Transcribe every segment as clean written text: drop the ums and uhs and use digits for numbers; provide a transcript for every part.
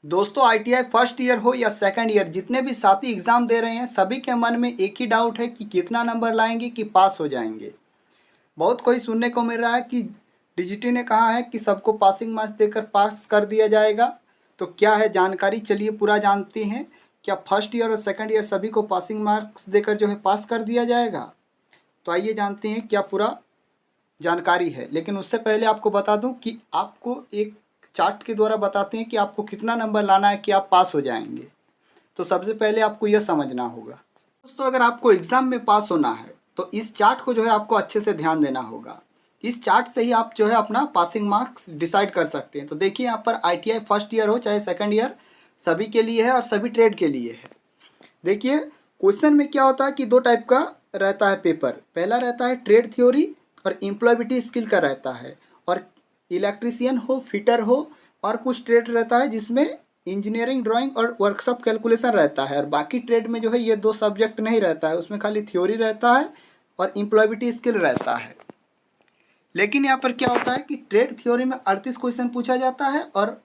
दोस्तों ITI first year हो या सेकंड ईयर, जितने भी साथी एग्ज़ाम दे रहे हैं सभी के मन में एक ही डाउट है कि कितना नंबर लाएंगे कि पास हो जाएंगे। बहुत कोई सुनने को मिल रहा है कि डीजीटी ने कहा है कि सबको पासिंग मार्क्स देकर पास कर दिया जाएगा। तो क्या है जानकारी, चलिए पूरा जानते हैं। क्या फर्स्ट ईयर और सेकंड ईयर सभी को पासिंग मार्क्स देकर जो है पास कर दिया जाएगा? तो आइए जानते हैं क्या पूरा जानकारी है। लेकिन उससे पहले आपको बता दूं कि आपको एक चार्ट के द्वारा बताते हैं कि आपको कितना नंबर लाना है कि आप पास हो जाएंगे। तो सबसे पहले आपको यह समझना होगा दोस्तों, अगर आपको एग्ज़ाम में पास होना है तो इस चार्ट को जो है आपको अच्छे से ध्यान देना होगा। इस चार्ट से ही आप जो है अपना पासिंग मार्क्स डिसाइड कर सकते हैं। तो देखिए यहाँ पर आईटीआई फर्स्ट ईयर हो चाहे सेकंड ईयर, सभी के लिए है और सभी ट्रेड के लिए है। देखिए क्वेश्चन में क्या होता है कि दो टाइप का रहता है पेपर। पहला रहता है ट्रेड थ्योरी और एम्प्लॉयबिलिटी स्किल का रहता है, और इलेक्ट्रीशियन हो, फिटर हो, और कुछ ट्रेड रहता है जिसमें इंजीनियरिंग ड्राइंग और वर्कशॉप कैलकुलेशन रहता है। और बाकी ट्रेड में जो है ये दो सब्जेक्ट नहीं रहता है, उसमें खाली थ्योरी रहता है और एम्प्लॉयबिलिटी स्किल रहता है। लेकिन यहाँ पर क्या होता है कि ट्रेड थ्योरी में 38 क्वेश्चन पूछा जाता है और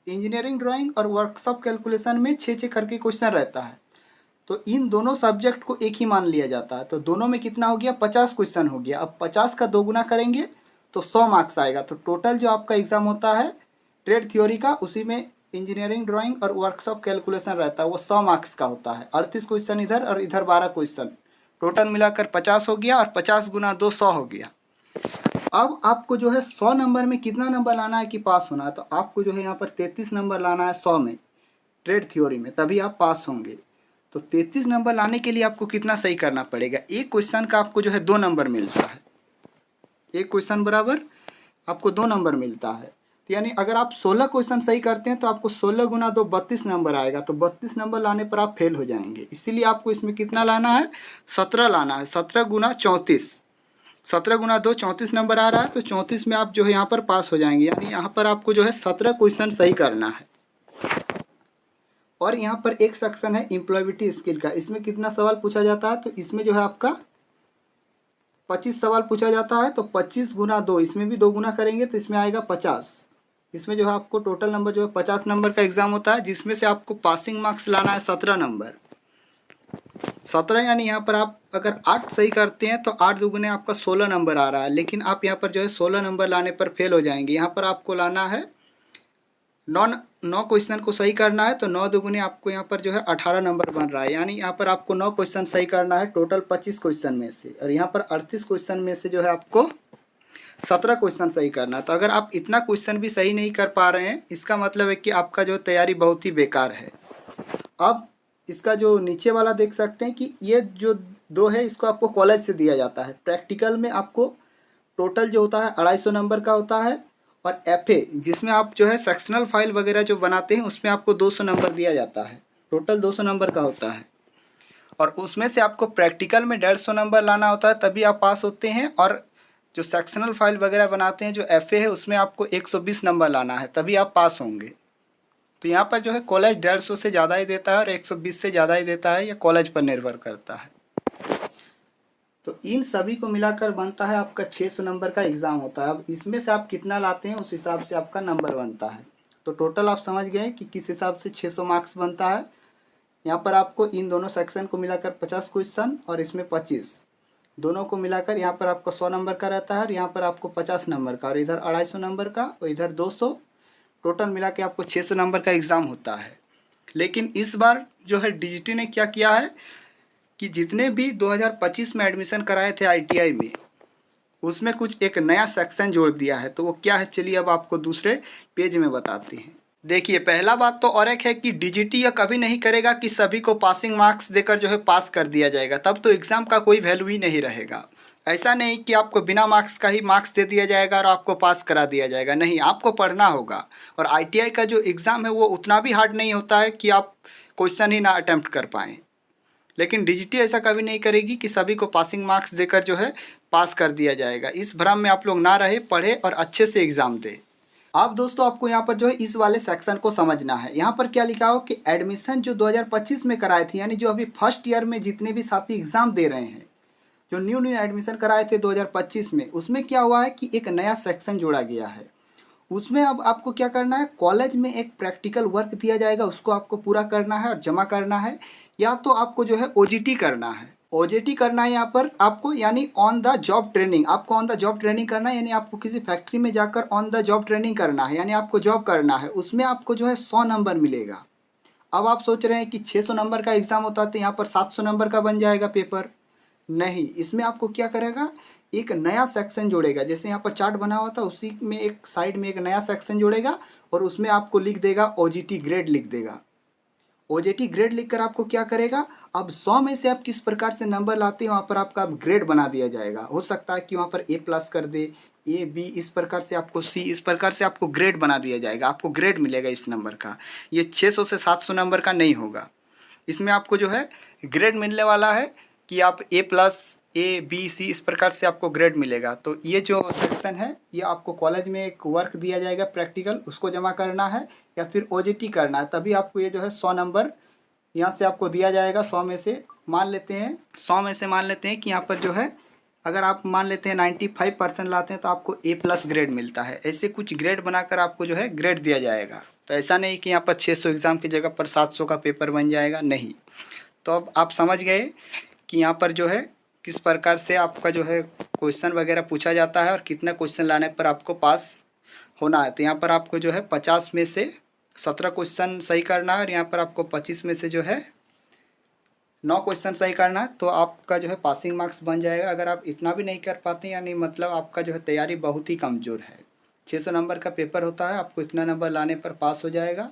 इंजीनियरिंग ड्राइंग और वर्कशॉप कैलकुलेशन में 6-6 करके क्वेश्चन रहता है। तो इन दोनों सब्जेक्ट को एक ही मान लिया जाता है। तो दोनों में कितना हो गया, 50 क्वेश्चन हो गया। अब 50 का 2 गुना करेंगे तो 100 मार्क्स आएगा। तो टोटल जो आपका एग्ज़ाम होता है ट्रेड थ्योरी का, उसी में इंजीनियरिंग ड्राइंग और वर्कशॉप कैलकुलेशन रहता है, वो 100 मार्क्स का होता है। 38 क्वेश्चन इधर और इधर 12 क्वेश्चन, टोटल मिलाकर 50 हो गया, और 50 गुना 2 100 हो गया। अब आपको जो है 100 नंबर में कितना नंबर लाना है कि पास होना है? तो आपको जो है यहाँ पर 33 नंबर लाना है 100 में, ट्रेड थ्योरी में, तभी आप पास होंगे। तो 33 नंबर लाने के लिए आपको कितना सही करना पड़ेगा? एक क्वेश्चन का आपको जो है 2 नंबर मिलता है। एक क्वेश्चन बराबर आपको 2 नंबर मिलता है। तो यानी अगर आप 16 क्वेश्चन सही करते हैं तो आपको 16 गुना 2 32 नंबर आएगा। तो 32 नंबर लाने पर आप फेल हो जाएंगे। इसीलिए आपको इसमें कितना लाना है? 17 लाना है। 17 गुना 34, 17 गुना 2 34 नंबर आ रहा है। तो 34 में आप जो है यहाँ पर पास हो जाएंगे। यानी यहाँ पर आपको जो है 17 क्वेश्चन सही करना है। और यहाँ पर एक सेक्शन है एम्प्लॉयबिलिटी स्किल का। इसमें कितना सवाल पूछा जाता है? तो इसमें जो है आपका 25 सवाल पूछा जाता है। तो 25 गुना 2, इसमें भी 2 गुना करेंगे तो इसमें आएगा 50। इसमें जो है आपको टोटल नंबर जो है 50 नंबर का एग्ज़ाम होता है, जिसमें से आपको पासिंग मार्क्स लाना है 17 नंबर। 17 यानी यहाँ पर आप अगर 8 सही करते हैं तो 8 दुगुने आपका 16 नंबर आ रहा है। लेकिन आप यहाँ पर जो है 16 नंबर लाने पर फेल हो जाएंगे। यहाँ पर आपको लाना है 9 क्वेश्चन को सही करना है। तो 9 दुगुने आपको यहाँ पर जो है 18 नंबर बन रहा है। यानी यहाँ पर आपको 9 क्वेश्चन सही करना है टोटल 25 क्वेश्चन में से, और यहाँ पर 38 क्वेश्चन में से जो है आपको 17 क्वेश्चन सही करना है। तो अगर आप इतना क्वेश्चन भी सही नहीं कर पा रहे हैं, इसका मतलब है कि आपका जो तैयारी बहुत ही बेकार है। अब इसका जो नीचे वाला देख सकते हैं कि ये जो 2 है इसको आपको कॉलेज से दिया जाता है। प्रैक्टिकल में आपको टोटल जो होता है 250 नंबर का होता है, और एफए जिसमें आप जो है सेक्शनल फाइल वगैरह जो बनाते हैं उसमें आपको 200 नंबर दिया जाता है। टोटल 200 नंबर का होता है, और उसमें से आपको प्रैक्टिकल में 150 नंबर लाना होता है, तभी आप पास होते हैं। और जो सेक्शनल फाइल वगैरह बनाते हैं जो एफए है, उसमें आपको 120 नंबर लाना है, तभी आप पास होंगे। तो यहाँ पर जो है कॉलेज 150 से ज़्यादा ही देता है और 120 से ज़्यादा ही देता है, यह कॉलेज पर निर्भर करता है। तो इन सभी को मिलाकर बनता है आपका 600 नंबर का एग्ज़ाम होता है। अब इसमें से आप कितना लाते हैं उस हिसाब से आपका नंबर बनता है। तो टोटल आप समझ गए कि किस हिसाब से 600 मार्क्स बनता है। यहाँ पर आपको इन दोनों सेक्शन को मिलाकर 50 क्वेश्चन और इसमें 25, दोनों को मिलाकर यहाँ पर आपका 100 नंबर का रहता है, और यहाँ पर आपको 50 नंबर का, और इधर 250 नंबर का, और इधर 200, टोटल मिला के आपको 600 नंबर का एग्ज़ाम होता है। लेकिन इस बार जो है डीजीटी ने क्या किया है कि जितने भी 2025 में एडमिशन कराए थे आईटीआई में, उसमें कुछ एक नया सेक्शन जोड़ दिया है। तो वो क्या है, चलिए अब आपको दूसरे पेज में बताते हैं। देखिए पहला बात तो और एक है कि डीजीटी यह कभी नहीं करेगा कि सभी को पासिंग मार्क्स देकर जो है पास कर दिया जाएगा, तब तो एग्ज़ाम का कोई वैल्यू ही नहीं रहेगा। ऐसा नहीं कि आपको बिना मार्क्स का ही मार्क्स दे दिया जाएगा और आपको पास करा दिया जाएगा, नहीं, आपको पढ़ना होगा। और आईटीआई का जो एग्ज़ाम है वो उतना भी हार्ड नहीं होता है कि आप क्वेश्चन ही ना अटैम्प्ट कर पाएँ। लेकिन डीजीटी ऐसा कभी नहीं करेगी कि सभी को पासिंग मार्क्स देकर जो है पास कर दिया जाएगा। इस भ्रम में आप लोग ना रहे, पढ़े और अच्छे से एग्ज़ाम दें। अब दोस्तों आपको यहाँ पर जो है इस वाले सेक्शन को समझना है। यहाँ पर क्या लिखा हो कि एडमिशन जो 2025 में कराए थे, यानी जो अभी फर्स्ट ईयर में जितने भी साथी एग्ज़ाम दे रहे हैं, जो न्यू एडमिशन कराए थे 2025 में, उसमें क्या हुआ है कि एक नया सेक्शन जोड़ा गया है। उसमें अब आपको क्या करना है, कॉलेज में एक प्रैक्टिकल वर्क दिया जाएगा, उसको आपको पूरा करना है और जमा करना है, या तो आपको जो है ओजीटी करना है। ओजीटी करना है यहाँ पर आपको, यानी ऑन द जॉब ट्रेनिंग, आपको ऑन द जॉब ट्रेनिंग करना है, यानी आपको किसी फैक्ट्री में जाकर ऑन द जॉब ट्रेनिंग करना है, यानी आपको जॉब करना है। उसमें आपको जो है 100 नंबर मिलेगा। अब आप सोच रहे हैं कि 600 नंबर का एग्ज़ाम होता तो यहाँ पर 700 नंबर का बन जाएगा पेपर। नहीं, इसमें आपको क्या करेगा, एक नया सेक्शन जोड़ेगा। जैसे यहाँ पर चार्ट बना हुआ था, उसी में एक साइड में एक नया सेक्शन जोड़ेगा और उसमें आपको लिख देगा ओजीटी ग्रेड लिख देगा। ओजीटी ग्रेड लिखकर आपको क्या करेगा, अब 100 में से आप किस प्रकार से नंबर लाते हैं वहाँ पर आपका ग्रेड बना दिया जाएगा। हो सकता है कि वहाँ पर ए प्लस कर दे, ए बी, इस प्रकार से आपको सी, इस प्रकार से आपको ग्रेड बना दिया जाएगा। आपको ग्रेड मिलेगा इस नंबर का। ये 600 से 700 नंबर का नहीं होगा। इसमें आपको जो है ग्रेड मिलने वाला है कि आप ए प्लस, ए बी सी, इस प्रकार से आपको ग्रेड मिलेगा। तो ये जो सेक्शन है, ये आपको कॉलेज में एक वर्क दिया जाएगा प्रैक्टिकल, उसको जमा करना है या फिर ओजीटी करना है, तभी आपको ये जो है 100 नंबर यहाँ से आपको दिया जाएगा। 100 में से मान लेते हैं, 100 में से मान लेते हैं कि यहाँ पर जो है, अगर आप मान लेते हैं 95% लाते हैं तो आपको ए प्लस ग्रेड मिलता है। ऐसे कुछ ग्रेड बनाकर आपको जो है ग्रेड दिया जाएगा। तो ऐसा नहीं कि यहाँ पर 600 एग्ज़ाम की जगह पर 700 का पेपर बन जाएगा, नहीं। तो अब आप समझ गए कि यहाँ पर जो है किस प्रकार से आपका जो है क्वेश्चन वगैरह पूछा जाता है और कितना क्वेश्चन लाने पर आपको पास होना है। तो यहाँ पर आपको जो है 50 में से 17 क्वेश्चन सही करना है और यहाँ पर आपको 25 में से जो है 9 क्वेश्चन सही करना है, तो आपका जो है पासिंग मार्क्स बन जाएगा। अगर आप इतना भी नहीं कर पाते, यानी मतलब आपका जो है तैयारी बहुत ही कमज़ोर है। 600 नंबर का पेपर होता है, आपको इतना नंबर लाने पर पास हो जाएगा।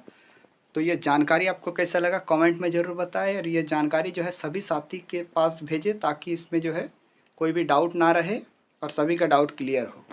तो ये जानकारी आपको कैसा लगा कमेंट में ज़रूर बताएं, और ये जानकारी जो है सभी साथी के पास भेजें ताकि इसमें जो है कोई भी डाउट ना रहे और सभी का डाउट क्लियर हो।